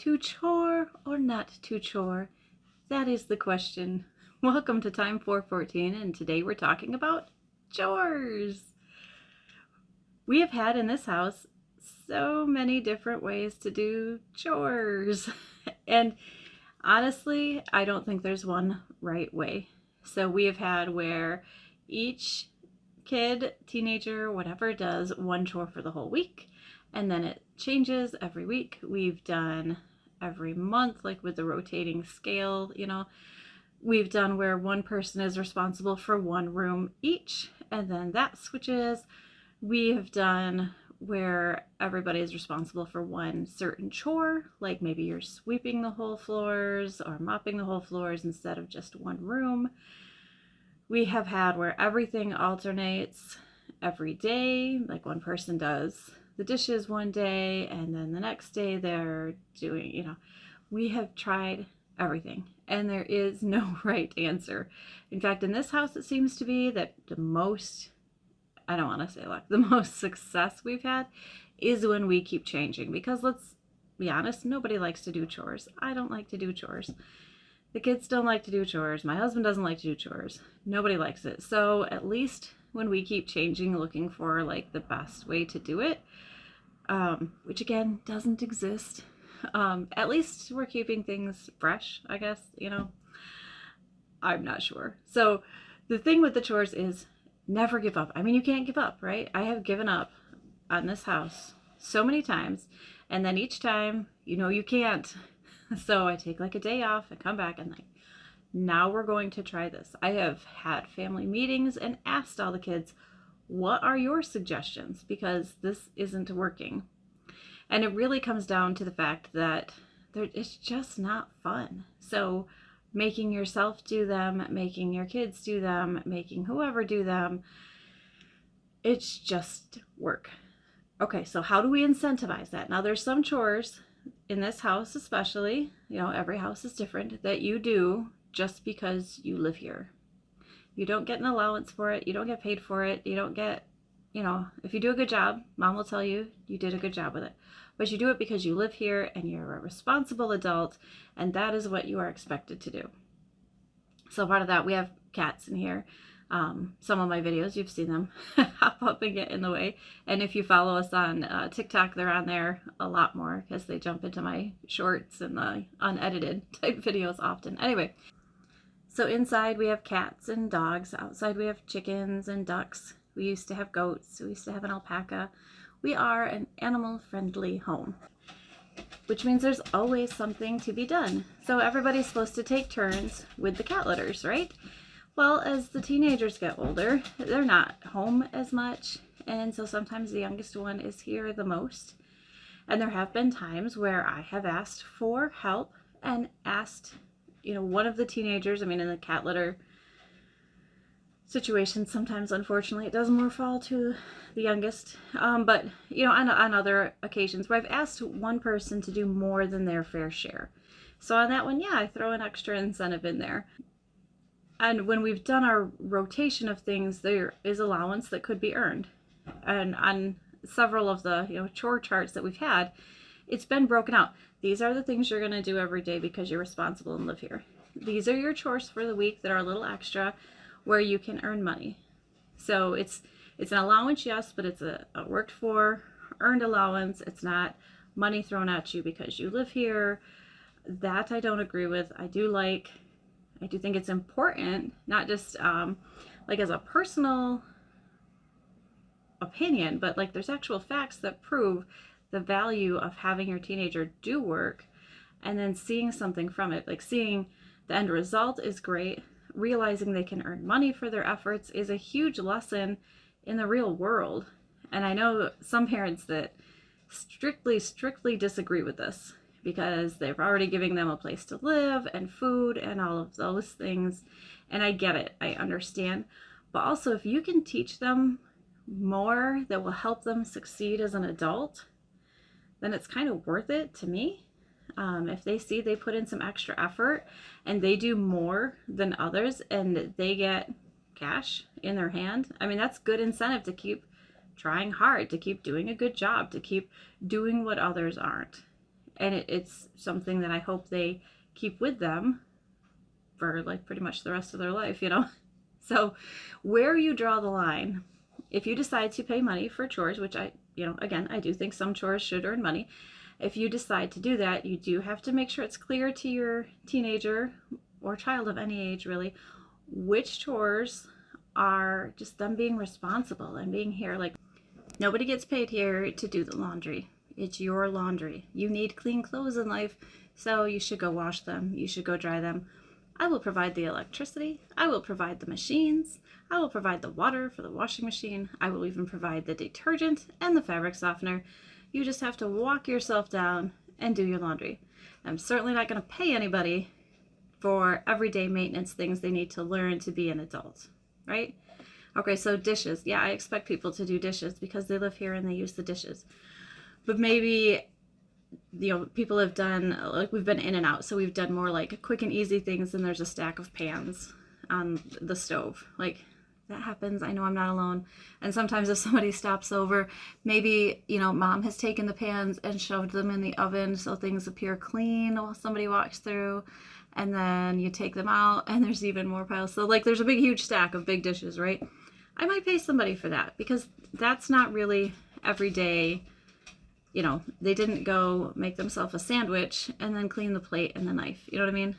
To chore or not to chore? That is the question. Welcome to Time 414, and today we're talking about chores. We have had in this house so many different ways to do chores. And honestly, I don't think there's one right way. So we have had where each kid, teenager, whatever, does one chore for the whole week, and then it changes every week. We've done every month, like with the rotating scale, we've done where one person is responsible for one room each, and then that switches. We have done where everybody is responsible for one certain chore, like maybe you're sweeping the whole floors or mopping the whole floors instead of just one room. We have had where everything alternates every day, like one person does the dishes one day and then the next day they're doing, we have tried everything and there is no right answer. In fact, in this house, it seems to be that the most, I don't want to say luck, the most success we've had is when we keep changing, because let's be honest, nobody likes to do chores. I don't like to do chores. The kids don't like to do chores. My husband doesn't like to do chores. Nobody likes it. So at least when we keep changing, looking for like the best way to do it, which again doesn't exist, at least we're keeping things fresh, I guess, I'm not sure. So the thing with the chores is never give up. I mean, you can't give up, right? I have given up on this house so many times, and then each time, you can't. So I take like a day off and come back and like, now we're going to try this. I have had family meetings and asked all the kids, what are your suggestions? Because this isn't working. And it really comes down to the fact that it's just not fun. So making yourself do them, making your kids do them, making whoever do them, it's just work. Okay, so how do we incentivize that? Now there's some chores in this house especially, every house is different, that you do just because you live here. You don't get an allowance for it. You don't get paid for it. You don't get, if you do a good job, mom will tell you you did a good job with it. But you do it because you live here and you're a responsible adult, and that is what you are expected to do. So part of that, we have cats in here. Some of my videos, you've seen them hop up and get in the way. And if you follow us on TikTok, they're on there a lot more because they jump into my shorts and the unedited type videos often. Anyway, so inside we have cats and dogs. Outside we have chickens and ducks. We used to have goats. We used to have an alpaca. We are an animal-friendly home, which means there's always something to be done. So everybody's supposed to take turns with the cat litters, right? Well, as the teenagers get older, they're not home as much, and so sometimes the youngest one is here the most. And there have been times where I have asked for help and asked, one of the teenagers, in the cat litter situation, sometimes unfortunately it does more fall to the youngest, but on other occasions where I've asked one person to do more than their fair share. So on that one, yeah, I throw an extra incentive in there. And when we've done our rotation of things, there is allowance that could be earned. And on several of the chore charts that we've had, it's been broken out. These are the things you're going to do every day because you're responsible and live here. These are your chores for the week that are a little extra where you can earn money. So it's an allowance, yes, but it's a worked for, earned allowance. It's not money thrown at you because you live here. That I don't agree with. I do think it's important, not just like as a personal opinion, but like there's actual facts that prove the value of having your teenager do work and then seeing something from it. Like seeing the end result is great. Realizing they can earn money for their efforts is a huge lesson in the real world. And I know some parents that strictly disagree with this, because they're already giving them a place to live and food and all of those things. And I get it, I understand. But also, if you can teach them more that will help them succeed as an adult, then it's kind of worth it to me. If they see they put in some extra effort and they do more than others and they get cash in their hand, that's good incentive to keep trying hard, to keep doing a good job, to keep doing what others aren't. And it's something that I hope they keep with them for like pretty much the rest of their life, you know? So where you draw the line, if you decide to pay money for chores, which I, you know, again, I do think some chores should earn money. If you decide to do that, you do have to make sure it's clear to your teenager or child of any age really, which chores are just them being responsible and being here. Like, nobody gets paid here to do the laundry. It's your laundry. You need clean clothes in life, so you should go wash them. You should go dry them. I will provide the electricity. I will provide the machines. I will provide the water for the washing machine. I will even provide the detergent and the fabric softener. You just have to walk yourself down and do your laundry. I'm certainly not going to pay anybody for everyday maintenance things they need to learn to be an adult, right? Okay, so dishes. Yeah, I expect people to do dishes because they live here and they use the dishes. But maybe, you know, people have done, like, we've been in and out, so we've done more like quick and easy things, and there's a stack of pans on the stove. Like, that happens. I know I'm not alone. And sometimes if somebody stops over, maybe, you know, mom has taken the pans and shoved them in the oven so things appear clean while somebody walks through, and then you take them out and there's even more piles. So like, there's a big huge stack of big dishes, right? I might pay somebody for that because that's not really everyday. You know, they didn't go make themselves a sandwich and then clean the plate and the knife. You know what I mean?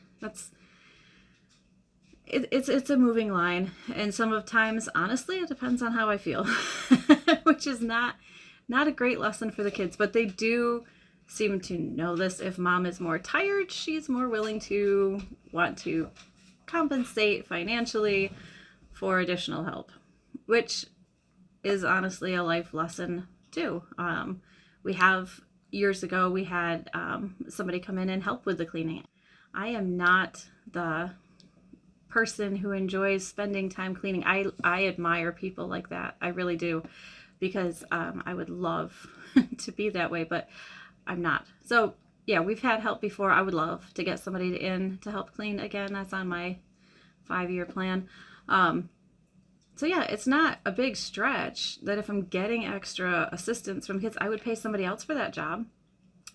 It's a moving line, and some of times, honestly, it depends on how I feel, which is not a great lesson for the kids. But they do seem to know this. If mom is more tired, she's more willing to want to compensate financially for additional help, which is honestly a life lesson too. Years ago, we had somebody come in and help with the cleaning. I am not the person who enjoys spending time cleaning. I admire people like that. I really do, because I would love to be that way, but I'm not. So yeah, we've had help before. I would love to get somebody in to help clean again. That's on my 5-year plan. So yeah, it's not a big stretch that if I'm getting extra assistance from kids, I would pay somebody else for that job.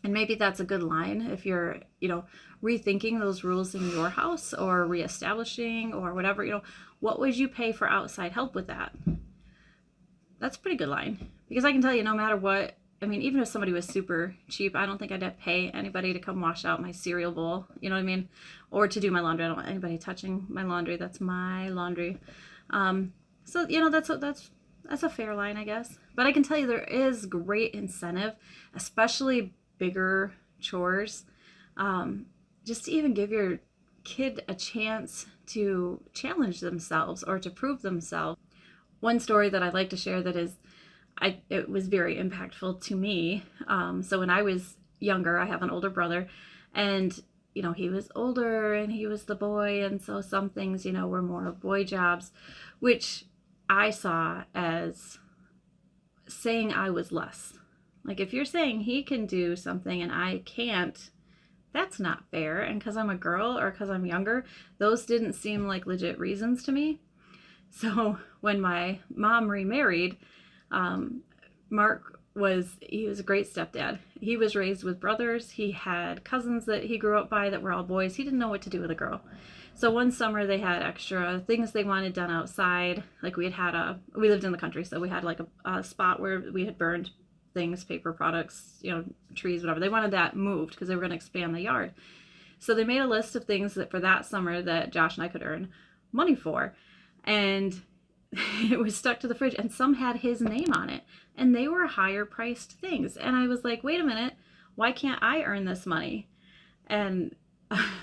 And maybe that's a good line if you're, you know, rethinking those rules in your house or reestablishing or whatever, you know, what would you pay for outside help with that? That's a pretty good line, because I can tell you, no matter what, I mean, even if somebody was super cheap, I don't think I'd have to pay anybody to come wash out my cereal bowl, you know what I mean? Or to do my laundry. I don't want anybody touching my laundry. That's my laundry. So, you know, that's a fair line, I guess. But I can tell you there is great incentive, especially bigger chores, just to even give your kid a chance to challenge themselves or to prove themselves. One story that I'd like to share that it was very impactful to me. So when I was younger, I have an older brother, and you know, he was older and he was the boy, and so some things, you know, were more boy jobs, which I saw as saying I was less. Like, if you're saying he can do something and I can't, that's not fair. And because I'm a girl or because I'm younger, those didn't seem like legit reasons to me. So when my mom remarried, Mark was a great stepdad. He was raised with brothers. He had cousins that he grew up by that were all boys. He didn't know what to do with a girl. So one summer they had extra things they wanted done outside. Like, we lived in the country, so we had like a spot where we had burned things, paper products, you know, trees, whatever. They wanted that moved because they were going to expand the yard. So they made a list of things that for that summer that Josh and I could earn money for. And it was stuck to the fridge, and some had his name on it, and they were higher priced things. And I was like, wait a minute, why can't I earn this money? And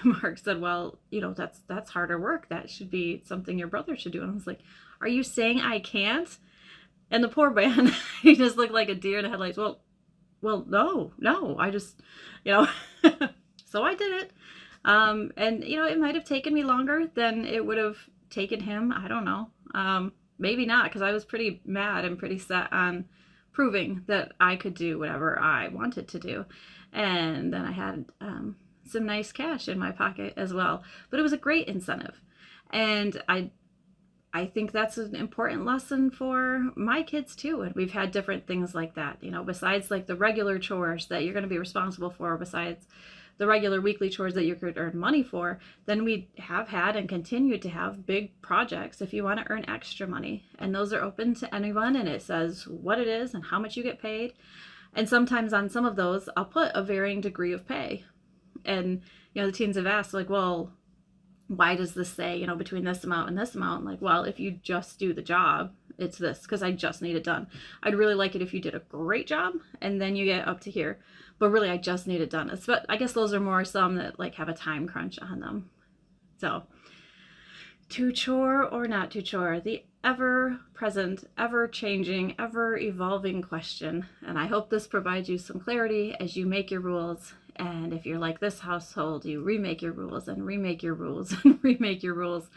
Mark said, well, you know, that's harder work. That should be something your brother should do. And I was like, are you saying I can't? And the poor man, he just looked like a deer in the headlights. Well, no, I just, you know, so I did it. And, you know, it might have taken me longer than it would have taken him. I don't know. Maybe not, because I was pretty mad and pretty set on proving that I could do whatever I wanted to do. And then I had some nice cash in my pocket as well. But it was a great incentive. And I I think that's an important lesson for my kids too. And we've had different things like that, besides like the regular chores that you're going to be responsible for, besides the regular weekly chores that you could earn money for, then we have had and continue to have big projects if you want to earn extra money. And those are open to anyone, and it says what it is and how much you get paid. And sometimes on some of those, I'll put a varying degree of pay. And, the teens have asked, like, well, why does this say, between this amount and this amount? Like, well, if you just do the job, it's this, because I just need it done. I'd really like it if you did a great job and then you get up to here. But really, I just need it done. But I guess those are more some that like have a time crunch on them. So, to chore or not to chore, the ever present, ever changing, ever evolving question. And I hope this provides you some clarity as you make your rules. And if you're like this household, you remake your rules and remake your rules and remake your rules.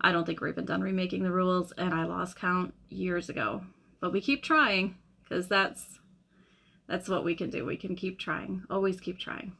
I don't think we're even done remaking the rules, and I lost count years ago. But we keep trying, because that's what we can do. We can keep trying. Always keep trying.